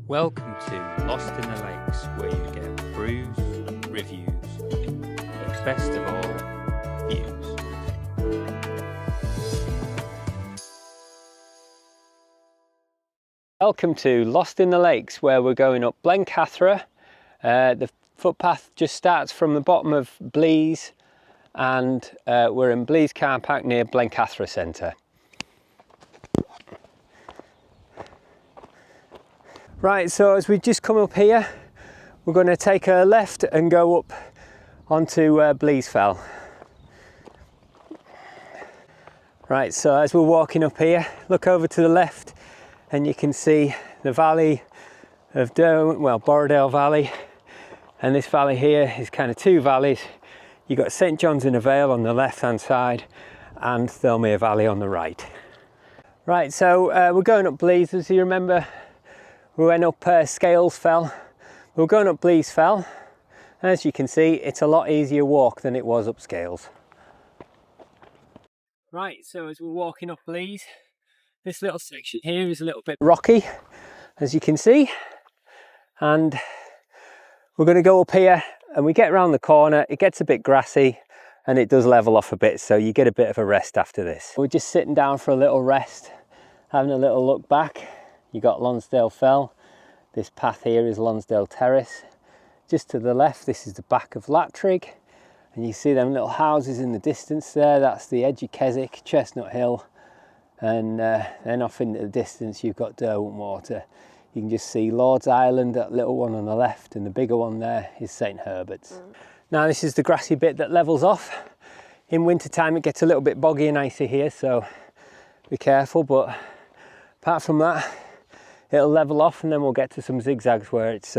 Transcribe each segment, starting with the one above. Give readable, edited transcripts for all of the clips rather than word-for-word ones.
Welcome to Lost in the Lakes, where you get brews, reviews, but best of all, views. Welcome to Lost in the Lakes, where we're going up Blencathra. The footpath just starts from the bottom of Blees, and we're in Blees car park near Blencathra Centre. Right, so as we just come up here, we're going to take a left and go up onto Blees Fell. Right, so as we're walking up here, look over to the left and you can see the valley of Borrowdale Valley, and this valley here is kind of two valleys. You've got St John's in a Vale on the left hand side and Thirlmere Valley on the right. Right, so we're going up Blees. As you remember, we went up Scales Fell. We're going up Blees Fell, and as you can see, it's a lot easier walk than it was up Scales. Right, so as we're walking up Blees, this little section here is a little bit rocky, as you can see, and we're going to go up here, and we get around the corner, it gets a bit grassy, and it does level off a bit, so you get a bit of a rest after this. We're just sitting down for a little rest, having a little look back. You got Lonsdale Fell. This path here is Lonsdale Terrace. Just to the left, this is the back of Latrig, and you see them little houses in the distance there. That's the edge of Keswick, Chestnut Hill, and then off into the distance you've got Derwentwater. You can just see Lord's Island, that little one on the left, and the bigger one there is St Herbert's. Now this is the grassy bit that levels off. In winter time it gets a little bit boggy and icy here, so be careful, but apart from that, it'll level off, and then we'll get to some zigzags where it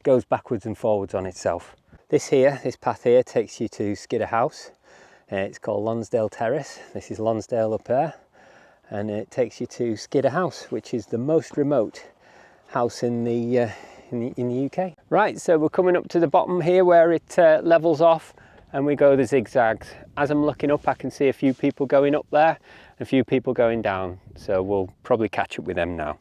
goes backwards and forwards on itself. This path here takes you to Skidder House. It's called Lonsdale Terrace. This is Lonsdale up there, and it takes you to Skidder House, which is the most remote house in the UK. Right, so we're coming up to the bottom here where it levels off, and we go the zigzags. As I'm looking up, I can see a few people going up there, a few people going down, so we'll probably catch up with them now.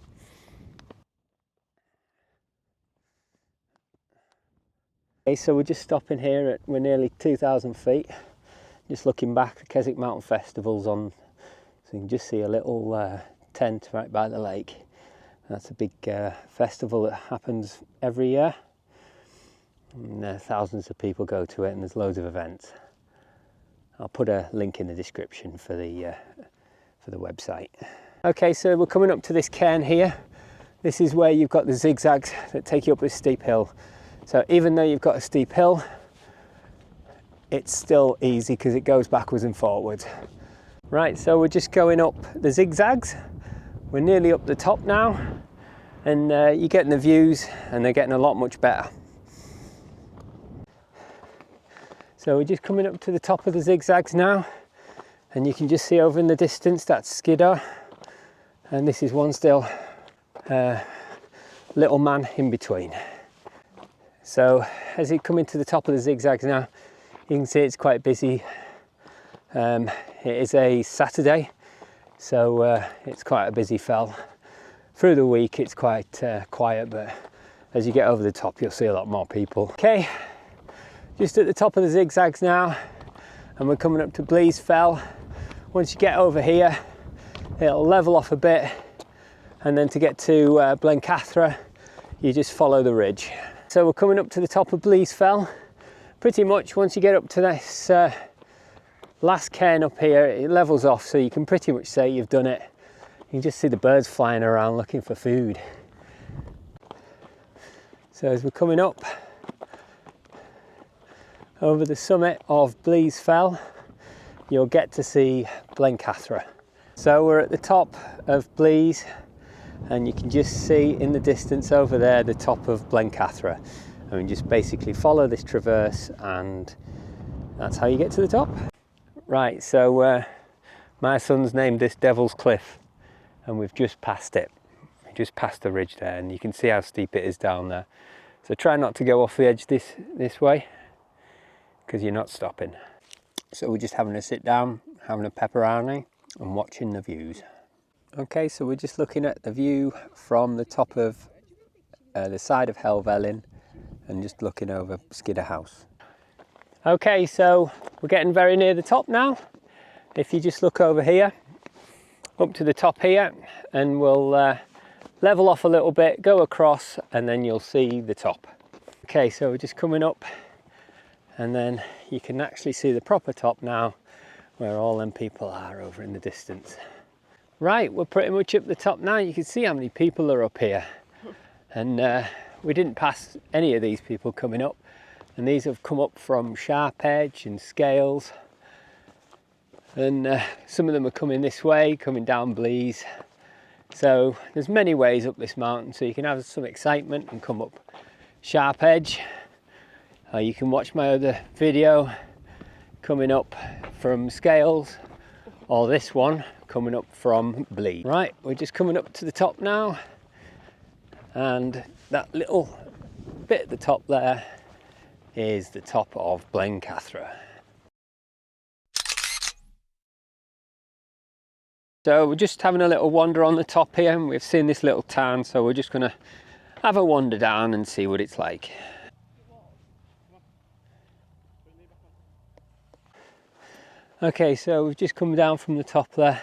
Okay, so we're just stopping here we're nearly 2,000 feet. Just looking back, the Keswick Mountain Festival's on, so you can just see a little tent right by the lake. That's a big festival that happens every year, and thousands of people go to it, and there's loads of events. I'll put a link in the description for the website. Okay, so we're coming up to this cairn here. This is where you've got the zigzags that take you up this steep hill. So even though you've got a steep hill, it's still easy because it goes backwards and forwards. Right, so we're just going up the zigzags. We're nearly up the top now, and you're getting the views, and they're getting a lot much better. So we're just coming up to the top of the zigzags now, and you can just see over in the distance that's Skidder, and this is Lonsdale Little Man in between. So as you come into the top of the zigzags now, you can see it's quite busy. It is a Saturday, so it's quite a busy fell. Through the week it's quite quiet, but as you get over the top you'll see a lot more people. Okay, just at the top of the zigzags now, and we're coming up to Blees Fell. Once you get over here, it'll level off a bit, and then to get to Blencathra, you just follow the ridge. So we're coming up to the top of Blees Fell. Pretty much once you get up to this last cairn up here, it levels off, so you can pretty much say you've done it. You can just see the birds flying around looking for food. So as we're coming up over the summit of Blees Fell, you'll get to see Blencathra. So we're at the top of Blees, and you can just see in the distance over there the top of Blencathra. And we just basically follow this traverse, and that's how you get to the top. Right, so my son's named this Devil's Cliff, and we've just passed it. We just passed the ridge there, and you can see how steep it is down there. So try not to go off the edge this way, because you're not stopping. So we're just having a sit down, having a pepperoni, and watching the views. Okay, so we're just looking at the view from the top of the side of Helvellyn and just looking over Skidder House. Okay, so we're getting very near the top now. If you just look over here, up to the top here, and we'll level off a little bit, go across, and then you'll see the top. Okay, so we're just coming up, and then you can actually see the proper top now, where all them people are over in the distance. Right, we're pretty much up the top now. You can see how many people are up here. And we didn't pass any of these people coming up. And these have come up from Sharp Edge and Scales. And some of them are coming this way, coming down Blees. So there's many ways up this mountain, so you can have some excitement and come up Sharp Edge. Or you can watch my other video coming up from Scales, or this one coming up from Bleed. Right, we're just coming up to the top now, and that little bit at the top there is the top of Blencathra. So we're just having a little wander on the top here, and we've seen this little town, so we're just going to have a wander down and see what it's like. Okay, so we've just come down from the top there,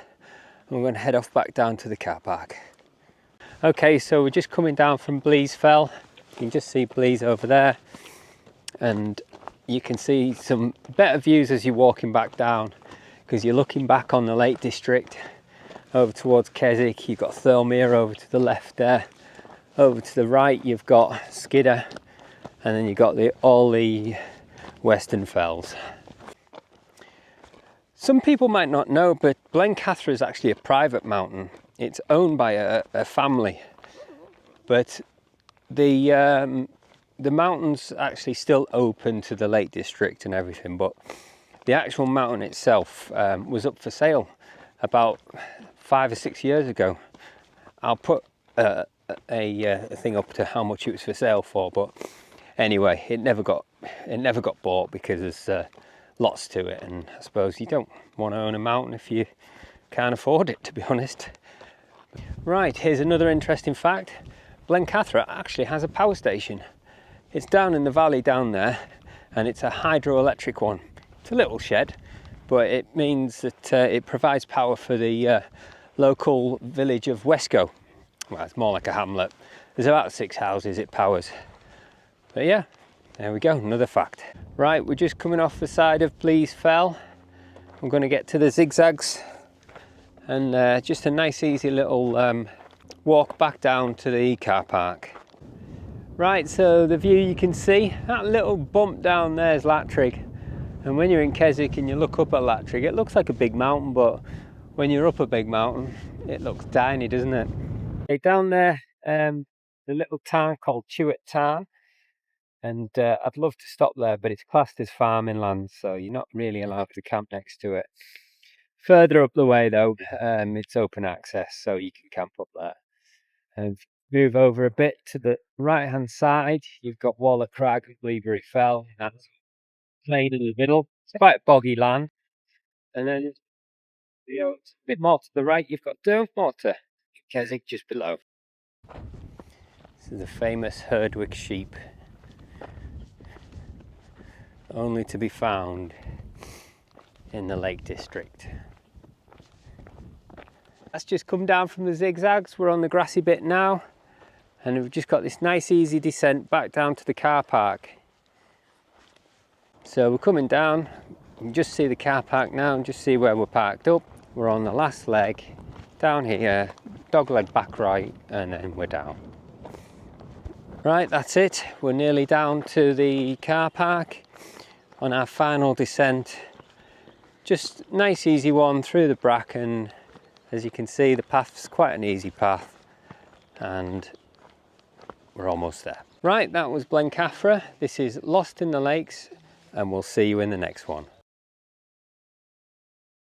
and we're going to head off back down to the car park. Okay, so we're just coming down from Blees Fell. You can just see Blees over there, and you can see some better views as you're walking back down, because you're looking back on the Lake District over towards Keswick. You've got Thirlmere over to the left there. Over to the right you've got Skidder, and then you've got all the Western Fells. Some people might not know, but Blencathra is actually a private mountain. It's owned by a family, but the mountain's actually still open to the Lake District and everything, but the actual mountain itself was up for sale about 5 or 6 years ago. I'll put a thing up to how much it was for sale for, but anyway, it never got bought because there's lots to it, and I suppose you don't want to own a mountain if you can't afford it, to be honest. Right, here's another interesting fact. Blencathra actually has a power station. It's down in the valley down there, and it's a hydroelectric one. It's a little shed, but it means that it provides power for the local village of Wesco. Well, it's more like a hamlet. There's about 6 houses it powers. But yeah, there we go, another fact. Right, we're just coming off the side of Blees Fell. I'm going to get to the zigzags, and just a nice easy little walk back down to the car park. Right, so the view you can see, that little bump down there is Latrigg. And when you're in Keswick and you look up at Latrigg, it looks like a big mountain, but when you're up a big mountain, it looks tiny, doesn't it? Okay, down there, the little town called Chewett Tarn. And I'd love to stop there, but it's classed as farming land, so you're not really allowed to camp next to it. Further up the way though, it's open access, so you can camp up there. And move over a bit to the right hand side, you've got Waller Crag and Bleeberry Fell. That's plain in the middle. It's quite boggy land. And then a bit more to the right, you've got Derwentwater, Keswick just below. This is the famous Herdwick sheep, only to be found in the Lake District. That's just come down from the zigzags. We're on the grassy bit now, and we've just got this nice easy descent back down to the car park. So we're coming down, you can just see the car park now and just see where we're parked up. We're on the last leg down here, dogleg back right, and then we're down. Right, that's it. We're nearly down to the car park on our final descent. Just nice easy one through the bracken. As you can see, the path's quite an easy path, and we're almost there. Right, that was Blencathra. This is Lost in the Lakes, and we'll see you in the next one.